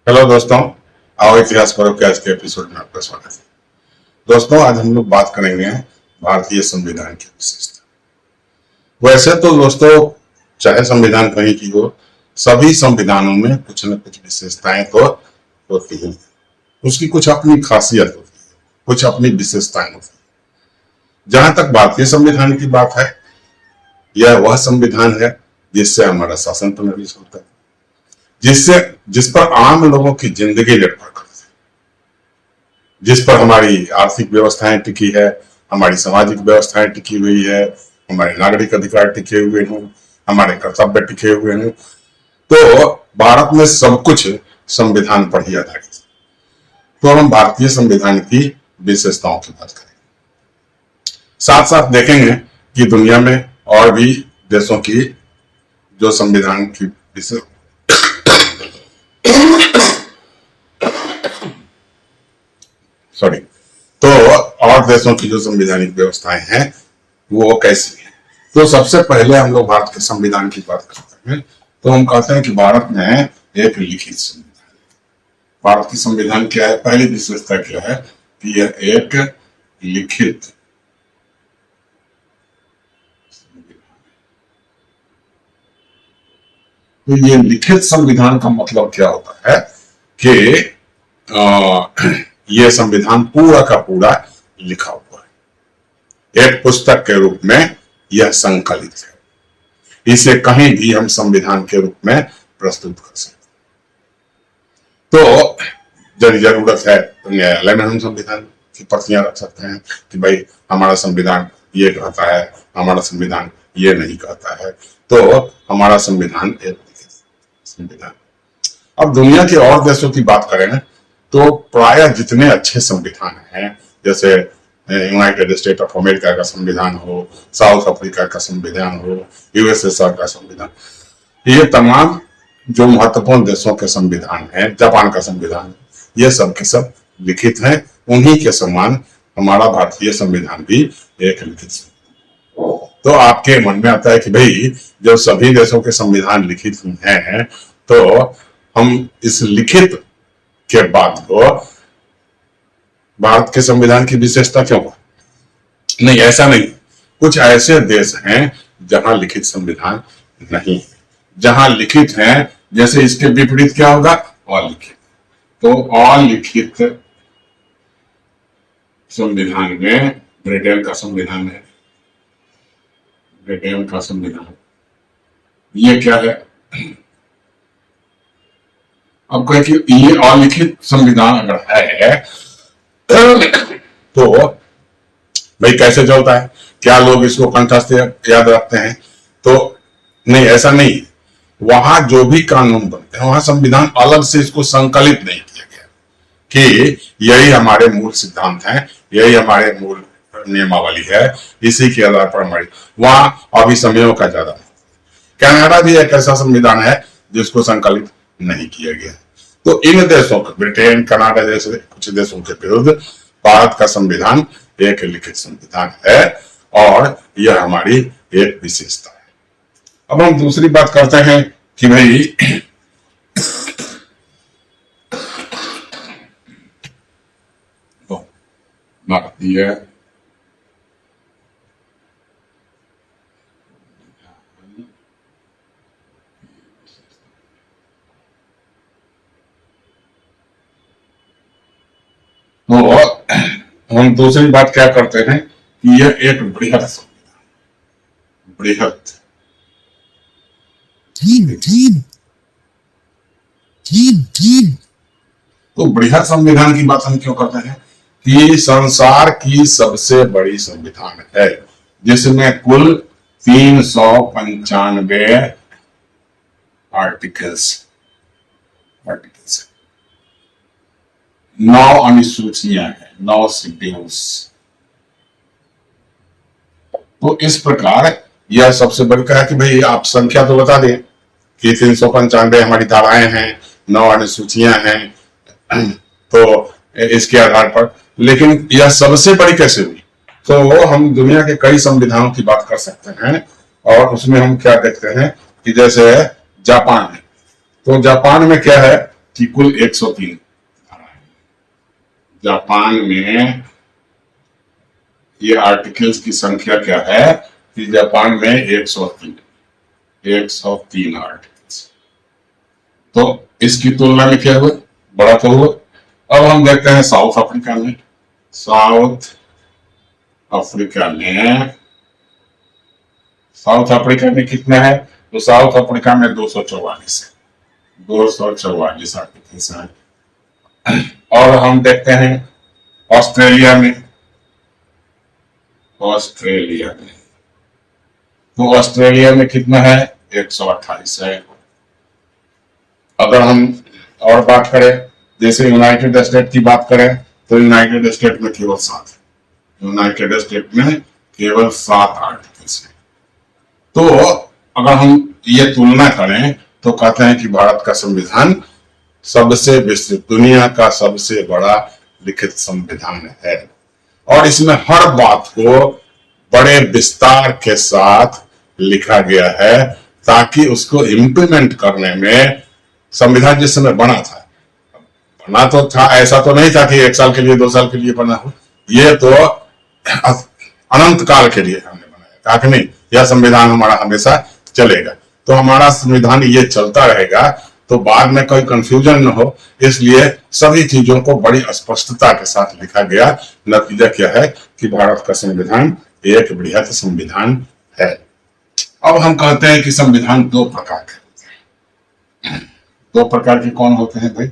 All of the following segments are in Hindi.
हेलो दोस्तों, आओ इतिहास पढ़ो के आज के एपिसोड में आपका स्वागत है। दोस्तों, आज हम लोग बात करेंगे भारतीय संविधान की विशेषता। वैसे तो दोस्तों, चाहे संविधान कहीं की हो, सभी संविधानों में कुछ न कुछ विशेषताएं तो होती हैं। उसकी कुछ अपनी खासियत होती है, कुछ अपनी विशेषताएं होती है। जहां तक भारतीय संविधान की बात है, यह वह संविधान है जिससे हमारा शासन प्रणाली चलता है, जिस पर आम लोगों की जिंदगी निर्भर करती है, जिस पर हमारी आर्थिक व्यवस्थाएं टिकी है, हमारी सामाजिक व्यवस्थाएं टिकी हुई है, हमारे नागरिक अधिकार टिके हुए हैं, हमारे कर्तव्य टिके हुए हैं। तो भारत में सब कुछ संविधान पर ही आधारित है। तो हम भारतीय संविधान की विशेषताओं की बात करेंगे, साथ साथ देखेंगे कि दुनिया में और भी देशों की जो संविधान की विशेष तो और देशों की जो संवैधानिक व्यवस्थाएं हैं वो कैसी है। तो सबसे पहले हम लोग भारत के संविधान की बात करते हैं, तो हम कहते हैं कि भारत में एक लिखित संविधान है। भारत की संविधान क्या है? पहली विशेषता क्या है कि यह एक लिखित तो ये लिखित संविधान का मतलब क्या होता है कि यह संविधान पूरा का पूरा लिखा हुआ है, एक पुस्तक के रूप में यह संकलित है। इसे कहीं भी हम संविधान के रूप में प्रस्तुत कर सकते हैं। तो जब जरूरत है तो न्यायालय में हम संविधान की प्रतियां रख सकते हैं कि भाई हमारा संविधान ये कहता है, हमारा संविधान ये नहीं कहता है। तो हमारा संविधान एक लिखित संविधान। अब दुनिया के और देशों की बात करें ना, तो प्राय जितने अच्छे संविधान हैं, जैसे यूनाइटेड स्टेट ऑफ अमेरिका का संविधान हो, साउथ अफ्रीका का संविधान हो, यूएसएसआर का संविधान, ये तमाम जो महत्वपूर्ण देशों के संविधान हैं, जापान का संविधान, ये सब के सब लिखित हैं। उन्हीं के समान हमारा भारतीय संविधान भी एक लिखित संविधान। तो आपके मन में आता है कि भाई जब सभी देशों के संविधान लिखित हैं तो हम इस लिखित के बाद को भारत के संविधान की विशेषता क्यों है? नहीं, ऐसा नहीं। कुछ ऐसे देश हैं जहां लिखित संविधान नहीं है। जहां लिखित है, जैसे इसके विपरीत क्या होगा? अलिखित। तो अलिखित संविधान में ब्रिटेन का संविधान है। ब्रिटेन का संविधान ये क्या है? अब कहें कि ये अलिखित संविधान अगर है तो भाई कैसे चलता है? क्या लोग इसको कंठस्थ याद रखते हैं? तो नहीं, ऐसा नहीं। वहां जो भी कानून बनते हैं वहां संविधान अलग से इसको संकलित नहीं किया गया कि यही हमारे मूल सिद्धांत हैं, यही हमारे मूल नियमावली है, इसी के आधार पर हमारी वहां अभिसमयों का ज्यादा। कनाडा भी एक ऐसा संविधान है जिसको संकलित नहीं किया गया। तो इन देशों का, ब्रिटेन, कनाडा जैसे कुछ देशों के विरुद्ध भारत का संविधान एक लिखित संविधान है और यह हमारी एक विशेषता है। अब हम दूसरी बात करते हैं कि भाई भारतीय तो हम दूसरी बात क्या करते हैं कि यह एक बृहद संविधान, बृहद तो बृहद संविधान की बात हम क्यों करते हैं कि संसार की सबसे बड़ी संविधान है, जिसमें कुल 395 आर्टिकल्स 9 अनुसूचियां हैं, 9 शेड्यूल्स। तो इस प्रकार यह सबसे बढ़कर है कि भाई आप संख्या तो बता दें कि 395 हमारी धाराएं हैं, 9 अनुसूचियां हैं, तो इसके आधार पर। लेकिन यह सबसे बड़ी कैसे हुई? तो हम दुनिया के कई संविधानों की बात कर सकते हैं और उसमें हम क्या देखते हैं कि जैसे जापान है, तो जापान में क्या है कि कुल 103 धारा है। जापान में ये आर्टिकल्स की संख्या क्या है कि जापान में 103 आर्टिकल्स। तो इसकी तुलना में क्या हुआ, बड़ा तो हुआ। अब हम देखते हैं साउथ अफ्रीका में। साउथ अफ्रीका में कितना है, तो साउथ अफ्रीका में 244 है, 244 आर्टिकल्स हैं। और हम देखते हैं ऑस्ट्रेलिया में, तो ऑस्ट्रेलिया में कितना है, 128 है। अगर हम और बात करें, जैसे यूनाइटेड स्टेट की बात करें, तो यूनाइटेड स्टेट में केवल 7 आर्टिकल्स है। तो अगर हम ये तुलना करें तो कहते हैं कि भारत का संविधान सबसे विस्तृत, दुनिया का सबसे बड़ा लिखित संविधान है, और इसमें हर बात को बड़े विस्तार के साथ लिखा गया है, ताकि उसको इम्प्लीमेंट करने में, संविधान जिस समय बना तो था, ऐसा तो नहीं था कि 1 साल के लिए 2 साल के लिए बना हो, ये तो अनंत काल के लिए हमने बनाया, कहा कि नहीं यह संविधान हमारा हमेशा चलेगा। तो हमारा संविधान ये चलता रहेगा, तो बाद में कोई कंफ्यूजन न हो, इसलिए सभी चीजों को बड़ी स्पष्टता के साथ लिखा गया। नतीजा क्या है कि भारत का संविधान एक बृहत संविधान है। अब हम कहते हैं कि संविधान 2 प्रकार के होते हैं। 2 प्रकार के कौन होते हैं भाई,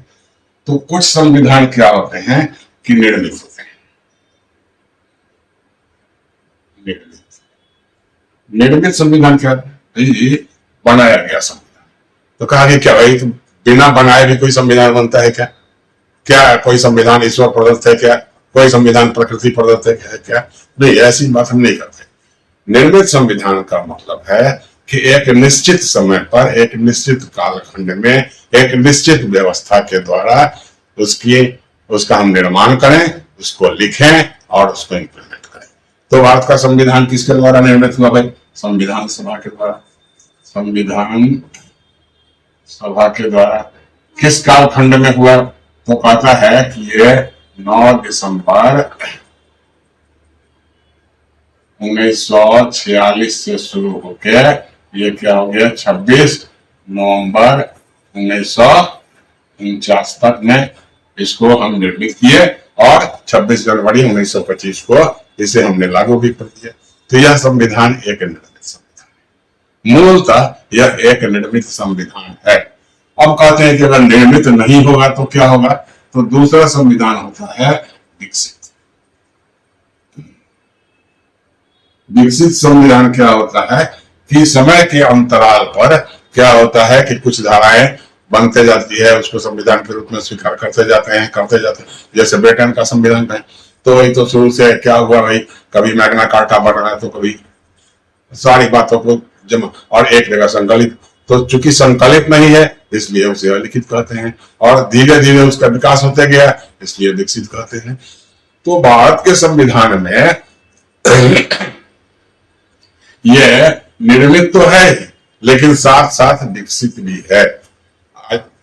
तो कुछ संविधान क्या होते हैं कि निर्मित होते हैं। निर्मित संविधान क्या, बनाया गया संविधान। तो कहा कि क्या भाई बिना बनाए भी कोई संविधान बनता है क्या? क्या कोई संविधान ईश्वर प्रदत्त है क्या? कोई संविधान प्रकृति प्रदत्त है क्या? नहीं, ऐसी बात हम नहीं करते। निर्मित संविधान का मतलब है कि एक निश्चित समय पर, एक निश्चित कालखंड में, एक निश्चित व्यवस्था के द्वारा उसका हम निर्माण करें, उसको लिखें और उसको इम्प्लीमेंट करें। तो भारत का संविधान किसके द्वारा निर्मित हुआ भाई? संविधान सभा के द्वारा। संविधान सभा के द्वारा किस कालखंड में हुआ? तो कहता है कि ये 9 दिसंबर 1946 से शुरू होकर ये क्या हो गया, 26 नवंबर 1949 तक में इसको हम निर्मित किए, और 26 जनवरी 1925 को इसे हमने लागू भी कर दिया। तो यह संविधान एक निर्मित संविधान है, मूलतः यह एक निर्मित संविधान है। अब कहते हैं कि अगर निर्मित नहीं होगा तो क्या होगा? तो दूसरा संविधान होता है विकसित। विकसित संविधान क्या होता है कि समय के अंतराल पर क्या होता है कि कुछ धाराएं बनते जाती है, उसको संविधान के रूप में स्वीकार करते जाते हैं। जैसे ब्रिटेन का संविधान है, तो वही तो शुरू से क्या हुआ भाई, कभी मैग्ना कार्टा बन रहा है, तो कभी सारी बातों को जमा, और एक जगह संकलित। तो चूंकि संकलित नहीं है इसलिए उसे अलिखित कहते हैं, और धीरे धीरे उसका विकास होते गया इसलिए विकसित कहते हैं। तो भारत के संविधान में यह निर्मित तो है लेकिन साथ साथ विकसित भी है।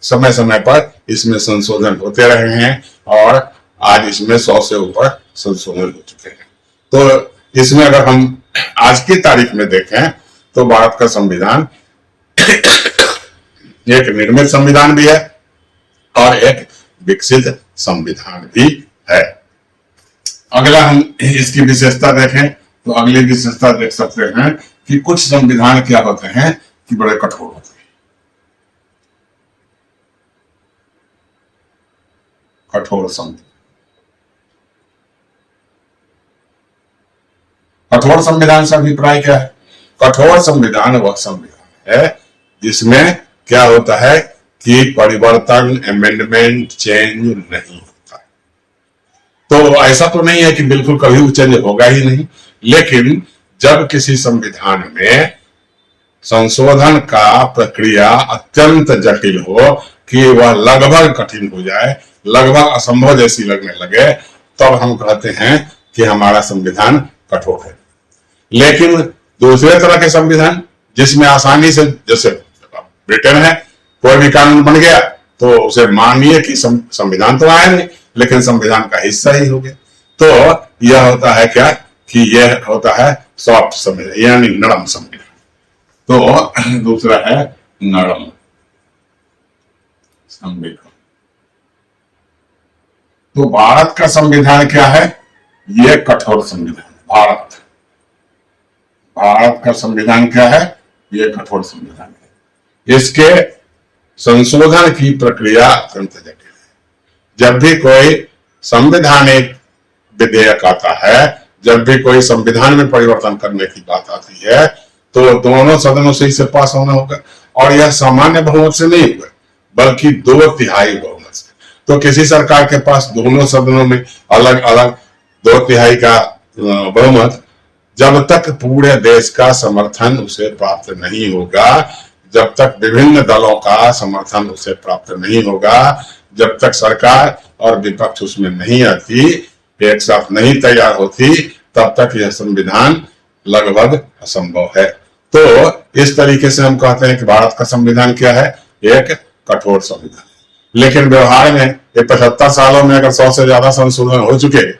समय समय पर इसमें संशोधन होते रहे हैं, और आज इसमें 100 से ऊपर संशोधन हो चुके हैं। तो इसमें अगर हम आज की तारीख में देखें तो भारत का संविधान एक निर्मित संविधान भी है और एक विकसित संविधान भी है। अगला हम इसकी विशेषता देखें तो अगली विशेषता देख सकते हैं कि कुछ संविधान क्या होते हैं कि बड़े कठोर होते हैं। कठोर संविधान से अभिप्राय क्या है? कठोर संविधान वह संविधान है जिसमें क्या होता है कि परिवर्तन, अमेंडमेंट, चेंज नहीं होता है। तो ऐसा तो नहीं है कि बिल्कुल कभी चेंज होगा ही नहीं, लेकिन जब किसी संविधान में संशोधन का प्रक्रिया अत्यंत जटिल हो कि वह लगभग कठिन हो जाए, लगभग असंभव जैसी लगने लगे, तब हम कहते हैं कि हमारा संविधान कठोर है। लेकिन दूसरे तरह के संविधान जिसमें आसानी से, जैसे ब्रिटेन है, कोई भी कानून बन गया तो उसे मानिए कि संविधान तो आया नहीं, लेकिन संविधान का हिस्सा ही हो गया। तो यह होता है क्या कि यह होता है सॉफ्ट संविधान, यानी नरम संविधान। तो दूसरा है नरम संविधान। तो भारत का संविधान क्या है? यह कठोर संविधान। भारत का संविधान क्या है? यह कठोर संविधान है। इसके संशोधन की प्रक्रिया अत्यंत जटिल है। जब भी कोई संवैधानिक विधेयक आता है, जब भी कोई संविधान में परिवर्तन करने की बात आती है, तो दोनों सदनों से इसे पास होना होगा, और यह सामान्य बहुमत से नहीं होगा, बल्कि 2/3 बहुमत से। तो किसी सरकार के पास दोनों सदनों में अलग अलग 2/3 का बहुमत, जब तक पूरे देश का समर्थन उसे प्राप्त नहीं होगा, जब तक विभिन्न दलों का समर्थन उसे प्राप्त नहीं होगा, जब तक सरकार और विपक्ष उसमें नहीं आती, एक साथ नहीं तैयार होती, तब तक यह संविधान लगभग असंभव है। तो इस तरीके से हम कहते हैं कि भारत का संविधान क्या है? एक कठोर संविधान। लेकिन व्यवहार में ये 75 सालों में अगर 100 से ज्यादा संशोधन हो चुके,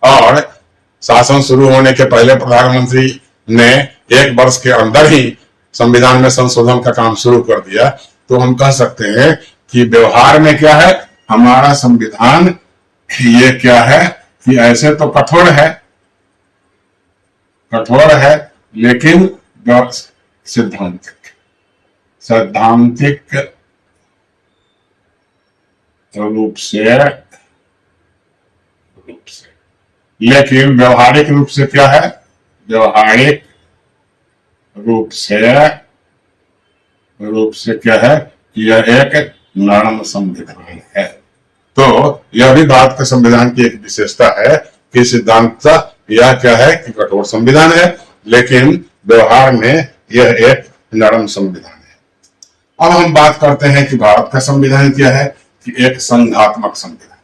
और शासन शुरू होने के पहले प्रधानमंत्री ने 1 वर्ष के अंदर ही संविधान में संशोधन का काम शुरू कर दिया, तो हम कह सकते हैं कि व्यवहार में क्या है? हमारा संविधान ये क्या है कि ऐसे तो कठोर है, लेकिन सैद्धांतिक रूप से, लेकिन व्यवहारिक रूप से क्या है? व्यवहारिक रूप से क्या है? यह एक नरम संविधान है। तो यह भी भारत के संविधान की एक विशेषता है कि सिद्धांत यह क्या है कि कठोर संविधान है, लेकिन व्यवहार में यह एक नरम संविधान है। अब हम बात करते हैं कि भारत का संविधान क्या है कि एक संघात्मक संविधान।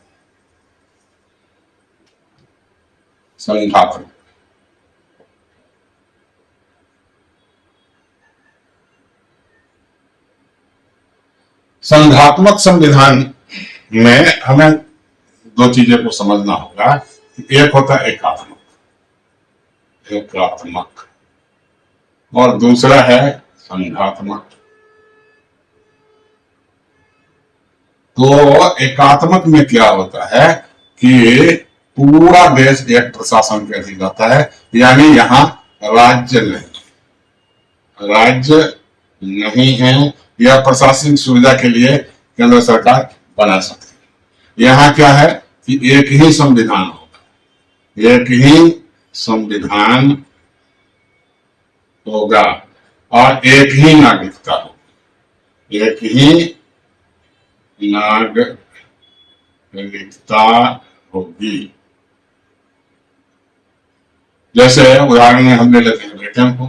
संघात्मक संविधान में हमें 2 चीजें को समझना होगा। एक होता है एकात्मक और दूसरा है संघात्मक। तो एकात्मक में क्या होता है कि पूरा देश एक प्रशासन के अधीन रहता है, यानी यहाँ राज्य नहीं है, या प्रशासनिक सुविधा के लिए केंद्र सरकार बना सकती है। यहाँ क्या है कि एक ही संविधान होगा, और एक ही नागरिकता होगी। जैसे उदाहरण में हमने लेते हैं ब्रिटेन को,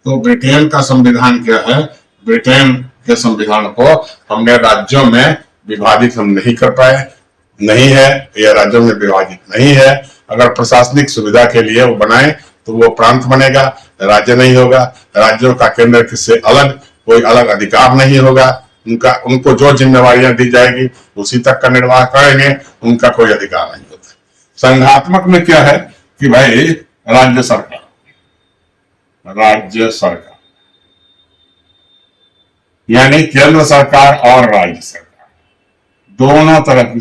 तो ब्रिटेन का संविधान क्या है? ब्रिटेन के संविधान को हमने राज्यों में विभाजित हम नहीं कर पाए, नहीं है, यह राज्यों में विभाजित नहीं है। अगर प्रशासनिक सुविधा के लिए वो बनाए तो वो प्रांत बनेगा, राज्य नहीं होगा। राज्यों का केंद्र से अलग कोई अलग अधिकार नहीं होगा, उनको जो जिम्मेवारियां दी जाएगी उसी तक का निर्वाह करेंगे, उनका कोई अधिकार नहीं होता। संघात्मक में क्या है कि भाई राज्य सरकार यानी केंद्र सरकार और राज्य सरकार दोनों तरह की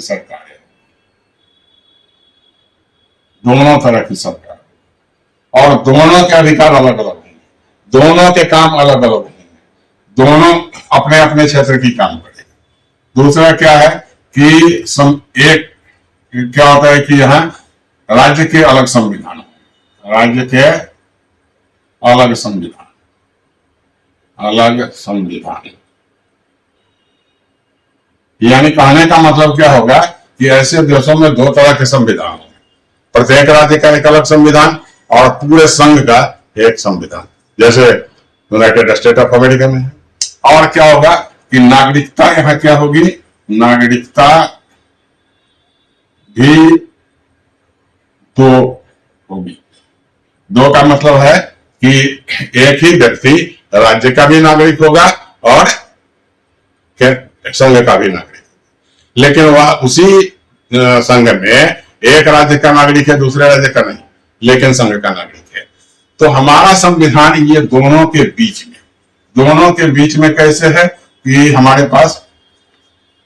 सरकार, और दोनों के अधिकार अलग अलग होंगे, दोनों के काम अलग अलग होंगे, दोनों अपने अपने क्षेत्र की काम करेंगे। दूसरा क्या है कि एक क्या होता है कि यहाँ राज्य के अलग संविधान, यानी कहने का मतलब क्या होगा कि ऐसे देशों में 2 तरह के संविधान होंगे, प्रत्येक राज्य का एक अलग संविधान और पूरे संघ का एक संविधान, जैसे यूनाइटेड स्टेट ऑफ अमेरिका में। और क्या होगा कि नागरिकता यहाँ क्या होगी? नागरिकता भी 2 होगी। 2 का मतलब है कि एक ही व्यक्ति राज्य का भी नागरिक होगा और संघ का भी नागरिक। लेकिन वह उसी संघ में एक राज्य का नागरिक है, दूसरे राज्य का नहीं, लेकिन संघ का नागरिक है। तो हमारा संविधान ये दोनों के बीच में कैसे है कि हमारे पास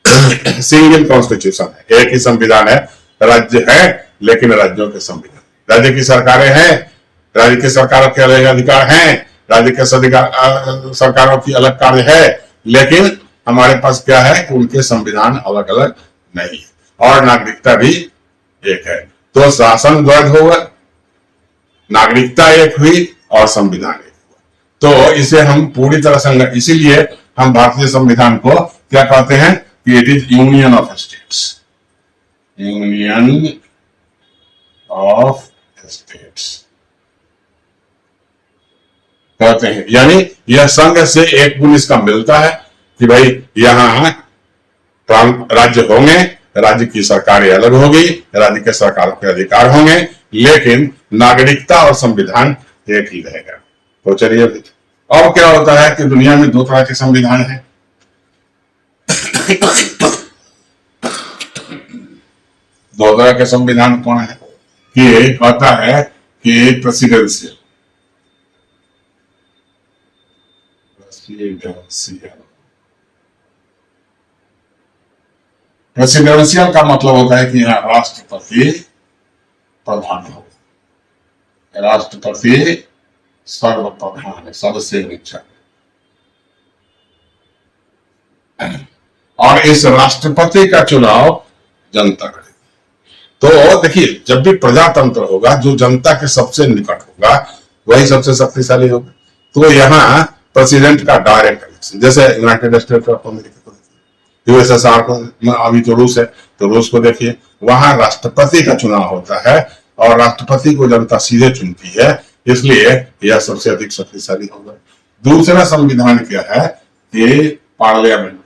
सिंगल कॉन्स्टिट्यूशन है, एक ही संविधान है, राज्य है लेकिन राज्यों के संविधान, राज्य की सरकारें हैं, राज्य की सरकारों के अलग अधिकार हैं, राज्य के सरकारों की अलग कार्य है, लेकिन हमारे पास क्या है कि उनके संविधान अलग अलग नहीं है और नागरिकता भी एक है। तो शासन द्वैध होगा, नागरिकता एक हुई और संविधान एक हुआ। तो इसे हम पूरी तरह इसीलिए हम भारतीय संविधान को क्या कहते हैं कि it is union of states, union of states कहते हैं। यानी यह संघ से एक गुण इसका मिलता है कि भाई यहां राज्य होंगे, राज्य की सरकारें अलग होगी, राज्य के सरकारों के अधिकार होंगे, लेकिन नागरिकता और संविधान एक ही रहेगा। तो चलिए, और क्या होता है कि दुनिया में दो तरह के संविधान हैं। दो तरह के संविधान कौन है कि कहता है कि प्रेसिडेंशियल प्रेसिडेंशियल का मतलब होता है कि यहाँ राष्ट्रपति प्रधान हो, राष्ट्रपति सर्वप्रधान है, सबसे नीचा, और इस राष्ट्रपति का चुनाव जनता करेगी। तो देखिए, जब भी प्रजातंत्र होगा, जो जनता के सबसे निकट होगा वही सबसे शक्तिशाली होगा। तो यहाँ प्रेसिडेंट का डायरेक्ट इलेक्शन, जैसे यूनाइटेड स्टेट्स ऑफ अमेरिका को देखिए, यूएसएसआर को, अभी तो रूस है, तो रूस को देखिए, वहां राष्ट्रपति का चुनाव होता है और राष्ट्रपति को जनता सीधे चुनती है, इसलिए यह सबसे अधिक शक्तिशाली होगा। दूसरा संविधान क्या है कि पार्लियामेंट,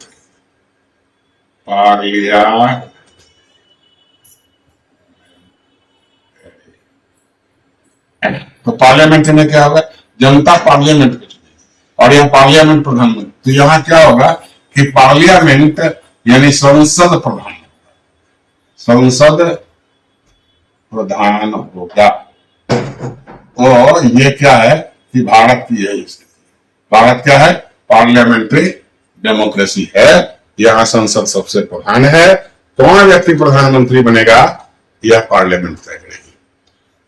तो पार्लियामेंट में क्या होगा, जनता पार्लियामेंट को चुनेगी और यह पार्लियामेंट प्रधानमंत्री। तो यहाँ क्या होगा कि पार्लियामेंट यानी संसद प्रधान, संसद प्रधान होगा। तो ये क्या है कि भारत की यही स्थिति, भारत क्या है, पार्लियामेंट्री डेमोक्रेसी है, यहाँ संसद सबसे प्रधान है। कौन व्यक्ति प्रधानमंत्री बनेगा यह पार्लियामेंट तय करेगी,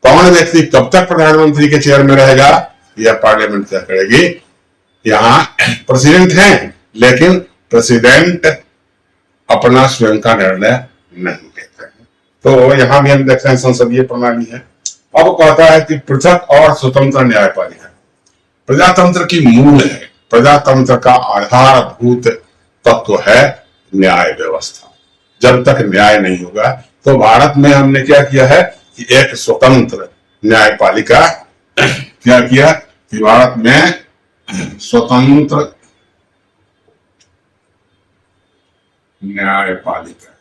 कौन व्यक्ति कब तक प्रधानमंत्री के चेयर में रहेगा यह पार्लियामेंट तय करेगी। यहाँ प्रेसिडेंट है, लेकिन प्रेसिडेंट अपना स्वयं का निर्णय नहीं लेते हैं। तो यहाँ भी हम देखते हैं संसदीय प्रणाली है। अब कहता है कि पृथक और स्वतंत्र न्यायपालिका, प्रजातंत्र की मूल है, प्रजातंत्र का आधारभूत तत्व है न्याय व्यवस्था। जब तक न्याय नहीं होगा, तो भारत में हमने क्या किया है कि एक स्वतंत्र न्यायपालिका क्या किया कि भारत में स्वतंत्र न्यायपालिका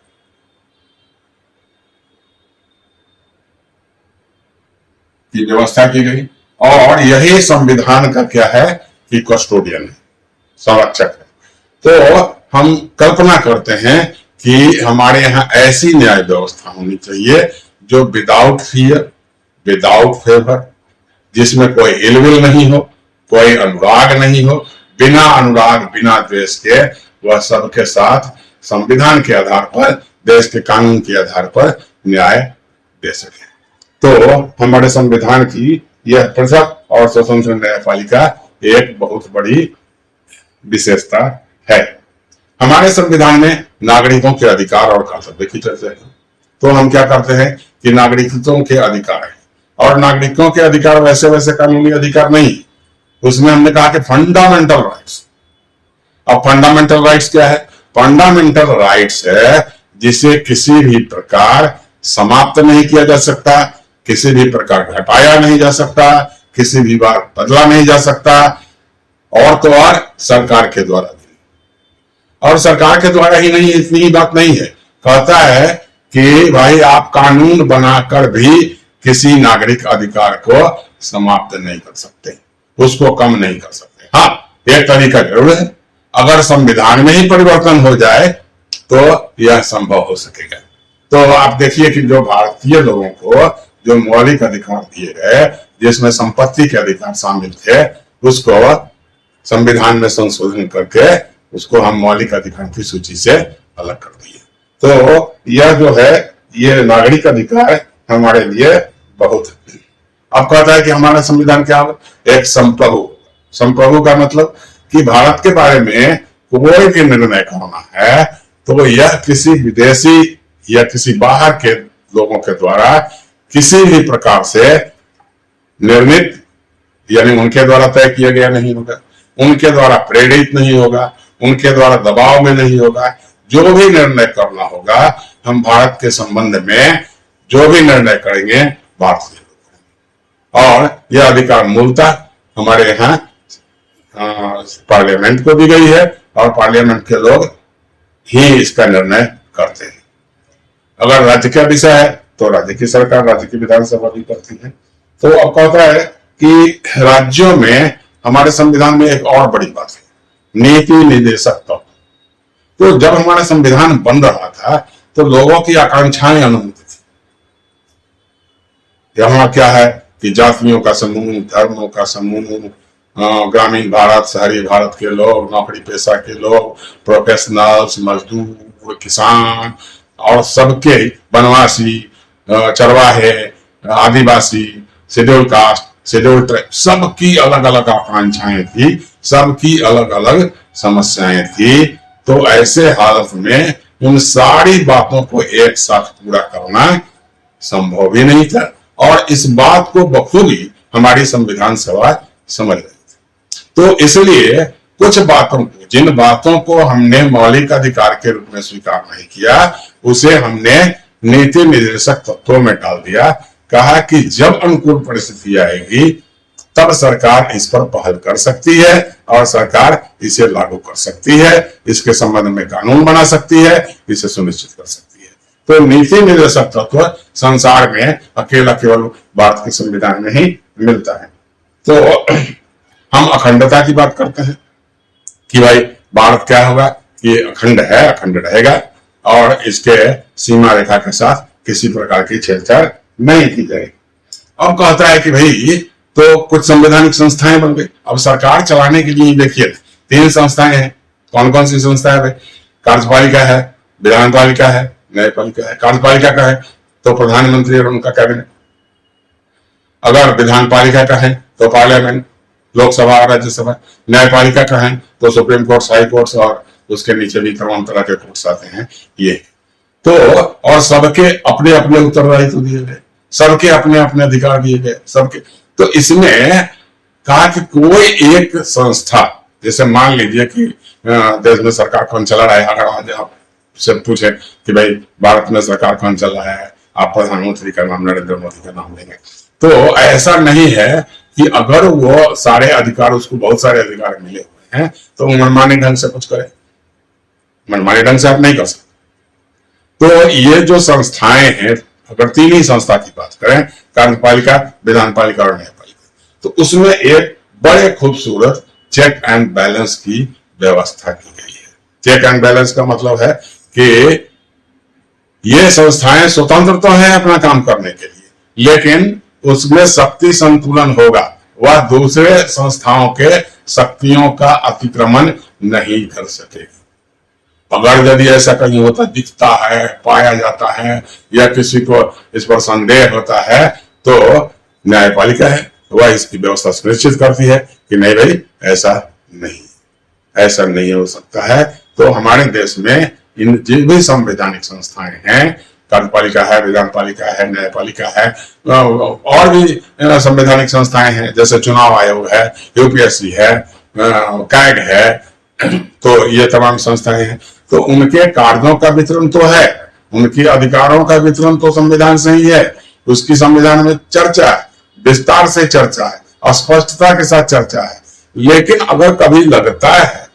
की व्यवस्था की गई और यही संविधान का क्या है कि कस्टोडियन है, संरक्षक है। तो हम कल्पना करते हैं कि हमारे यहाँ ऐसी न्याय व्यवस्था होनी चाहिए जो विदाउट फियर, विदाउट फेवर, जिसमें कोई इलविल नहीं हो, कोई अनुराग नहीं हो, बिना अनुराग बिना द्वेष के वह सबके साथ संविधान के आधार पर, देश के कानून के आधार पर न्याय दे सके। तो हमारे संविधान की यह पृथक और स्वतंत्र न्यायपालिका एक बहुत बड़ी विशेषता है। हमारे संविधान में नागरिकों के अधिकार और कर्तव्य की चर्चा है। तो हम क्या करते हैं कि नागरिकों के अधिकार है, और नागरिकों के अधिकार वैसे वैसे कानूनी अधिकार नहीं, उसमें हमने कहा कि फंडामेंटल राइट्स। अब फंडामेंटल राइट्स क्या है, फंडामेंटल राइट्स है जिसे किसी भी प्रकार समाप्त नहीं किया जा सकता, किसी भी प्रकार घटाया नहीं जा सकता, किसी भी बार बदला नहीं जा सकता, और तो और सरकार के द्वारा भी, और सरकार के द्वारा ही नहीं, इतनी ही बात नहीं है, कहता है कि भाई आप कानून बनाकर भी किसी नागरिक अधिकार को समाप्त नहीं कर सकते, उसको कम नहीं कर सकते। हाँ, एक तरीका जरूर है, अगर संविधान में ही परिवर्तन हो जाए तो यह संभव हो सकेगा। तो आप देखिए कि जो भारतीय लोगों को जो मौलिक अधिकार दिए गए, जिसमें संपत्ति के अधिकार शामिल थे, उसको संविधान में संशोधन करके उसको हम मौलिक अधिकार की सूची से अलग कर दिए। तो यह जो है, ये नागरिक अधिकार हमारे लिए बहुत है। अब कहता है कि हमारा संविधान क्या है? एक संप्रभु। संप्रभु का मतलब कि भारत के बारे में कोई भी निर्णय करना है तो यह किसी विदेशी या किसी बाहर के लोगों के द्वारा किसी भी प्रकार से निर्मित, यानी उनके द्वारा तय किया गया नहीं होगा, उनके द्वारा प्रेरित नहीं होगा, उनके द्वारा दबाव में नहीं होगा। जो भी निर्णय करना होगा, हम भारत के संबंध में जो भी निर्णय करेंगे भारत से, और यह अधिकार मूलतः हमारे यहाँ पार्लियामेंट को दी गई है और पार्लियामेंट के लोग ही इसका निर्णय करते हैं। अगर राज्य का विषय है तो राज्य की सरकार, राज्य की विधानसभा भी करती है। तो अब कहता है कि राज्यों में हमारे संविधान में एक और बड़ी बात है, नीति निर्देशक तत्व। तो जब हमारा संविधान बन रहा था तो लोगों की आकांक्षाएं अनंत थी। यहाँ क्या है कि जातियों का समूह, धर्मों का समूह, ग्रामीण भारत, शहरी भारत के लोग, नौकरी पेशा के लोग, प्रोफेशनल्स, मजदूर, किसान और सबके, वनवासी, चरवाहे, आदिवासी, शेड्यूल कास्ट, शेड्यूल ट्राइब, सबकी अलग अलग आकांक्षाएं थी, सबकी अलग अलग समस्याएं थी। तो ऐसे हालत में उन सारी बातों को एक साथ पूरा करना संभव ही नहीं था, और इस बात को बखूबी हमारी संविधान सभा समझ रही थी। तो इसलिए कुछ बातों को, जिन बातों को हमने मौलिक अधिकार के रूप में स्वीकार नहीं किया, उसे हमने नीति निर्देशक तत्वों में डाल दिया। कहा कि जब अनुकूल परिस्थिति आएगी तब सरकार इस पर पहल कर सकती है और सरकार इसे लागू कर सकती है, इसके संबंध में कानून बना सकती है, इसे सुनिश्चित कर सकती है। तो नीति निर्देशक तत्व संसार में अकेला केवल भारत के संविधान में ही मिलता है। तो हम अखंडता की बात करते हैं कि भाई भारत क्या होगा, ये अखंड है, अखंड रहेगा, और इसके सीमा रेखा के साथ किसी प्रकार की छेड़छाड़ नहीं की जाएगी। अब कहता है कि भाई तो कुछ संवैधानिक संस्थाएं बन गई। अब सरकार चलाने के लिए देखिए 3 संस्थाएं हैं। कौन कौन सी संस्थाएं है? कार्यपालिका है, विधानपालिका है, न्यायपालिका है। कार्यपालिका का है तो प्रधानमंत्री और उनका कैबिनेट, अगर विधानपालिका का है तो पार्लियामेंट, लोकसभा और राज्यसभा, न्यायपालिका का है तो सुप्रीम कोर्ट, हाई कोर्ट और उसके नीचे भी तमाम तरह के कोर्ट्स आते हैं। ये तो, और सबके अपने अपने उत्तरदायित्व दिए गए, सबके अपने अपने अधिकार दिए गए, सबके। तो इसमें कहा कि कोई एक संस्था, जैसे मान लीजिए कि देश में सरकार कौन चला रहा है, अगर आज आप से पूछे कि भाई भारत में सरकार कौन चल रहा है, आप प्रधानमंत्री का नाम, नरेंद्र मोदी का नाम लेंगे। तो ऐसा नहीं है कि अगर वो सारे अधिकार, उसको बहुत सारे अधिकार मिले हुए हैं तो मनमानी ढंग से कुछ करे, मनमानी ढंग से आप नहीं कर सकते। तो ये जो संस्थाएं हैं, अगर 3 ही संस्था की बात करें, कार्यपालिका, विधानपालिका और न्यायपालिका, तो उसमें एक बड़े खूबसूरत चेक एंड बैलेंस की व्यवस्था की गई है। चेक एंड बैलेंस का मतलब है कि ये संस्थाएं स्वतंत्र तो हैं अपना काम करने के लिए, लेकिन उसमें शक्ति संतुलन होगा, वह दूसरे संस्थाओं के शक्तियों का अतिक्रमण नहीं कर सकेगी। अगर यदि ऐसा कहीं होता दिखता है, पाया जाता है, या किसी को इस पर संदेह होता है, तो न्यायपालिका है, वह इसकी व्यवस्था सुनिश्चित करती है कि नहीं भाई ऐसा नहीं हो सकता है। तो हमारे देश में इन जिन भी संवैधानिक संस्थाएं हैं, कार्यपालिका है, विधानपालिका है, न्यायपालिका है, और भी संवैधानिक संस्थाएं हैं, जैसे चुनाव आयोग है, यूपीएससी है, कैग है, तो ये तमाम संस्थाएं हैं। तो उनके कार्यों का वितरण तो है, उनके अधिकारों का वितरण तो संविधान से ही है, उसकी संविधान में चर्चा है, विस्तार से चर्चा है, स्पष्टता के साथ चर्चा है। लेकिन अगर कभी लगता है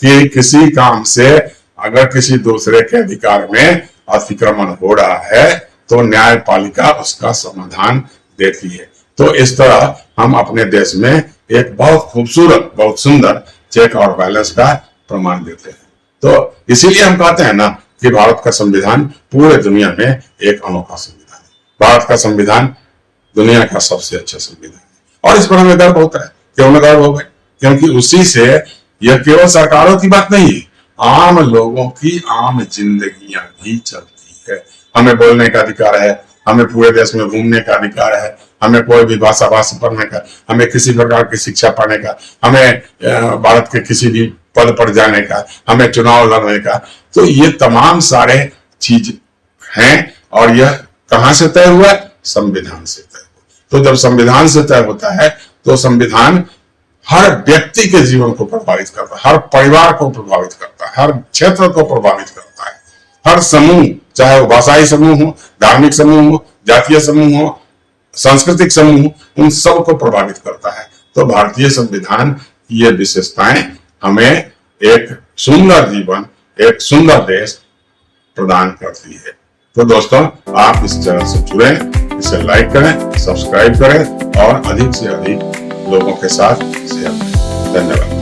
कि किसी काम से अगर किसी दूसरे के अधिकार में अतिक्रमण हो रहा है तो न्यायपालिका उसका समाधान देती है। तो इस तरह हम अपने देश में एक बहुत खूबसूरत, बहुत सुंदर चेक और बैलेंस का प्रमाण देते हैं। तो इसीलिए हम कहते हैं ना कि भारत का संविधान पूरे दुनिया में एक अनोखा संविधान है। भारत का संविधान दुनिया का सबसे अच्छा संविधान है और इस पर हमें गर्व होता है। क्यों में गर्व हो गए? क्योंकि उसी से यह केवल सरकारों की बात नहीं है, आम लोगों की आम जिंदगियां भी चलती है। हमें बोलने का अधिकार है, हमें पूरे देश में घूमने का अधिकार है, हमें कोई भी भाषा पढ़ने का, हमें किसी प्रकार की शिक्षा पढ़ने का, हमें भारत के किसी भी पद पर जाने का, हमें चुनाव लड़ने का। तो ये तमाम सारे चीज हैं और यह कहां से तय हुआ? संविधान से तय हुआ। तो जब संविधान से तय होता है तो संविधान हर व्यक्ति के जीवन को प्रभावित करता है, हर परिवार को प्रभावित करता है, हर क्षेत्र को प्रभावित करता है, हर समूह, चाहे वो भाषाई समूह हो, धार्मिक समूह हो, जातीय समूह हो, सांस्कृतिक समूह, उन सब को प्रभावित करता है। तो भारतीय संविधान की ये विशेषताएं हमें एक सुंदर जीवन, एक सुंदर देश प्रदान करती है। तो दोस्तों, आप इस चैनल से जुड़े, इसे लाइक करें, सब्सक्राइब करें और अधिक से अधिक लोगों के साथ शेयर करें। धन्यवाद।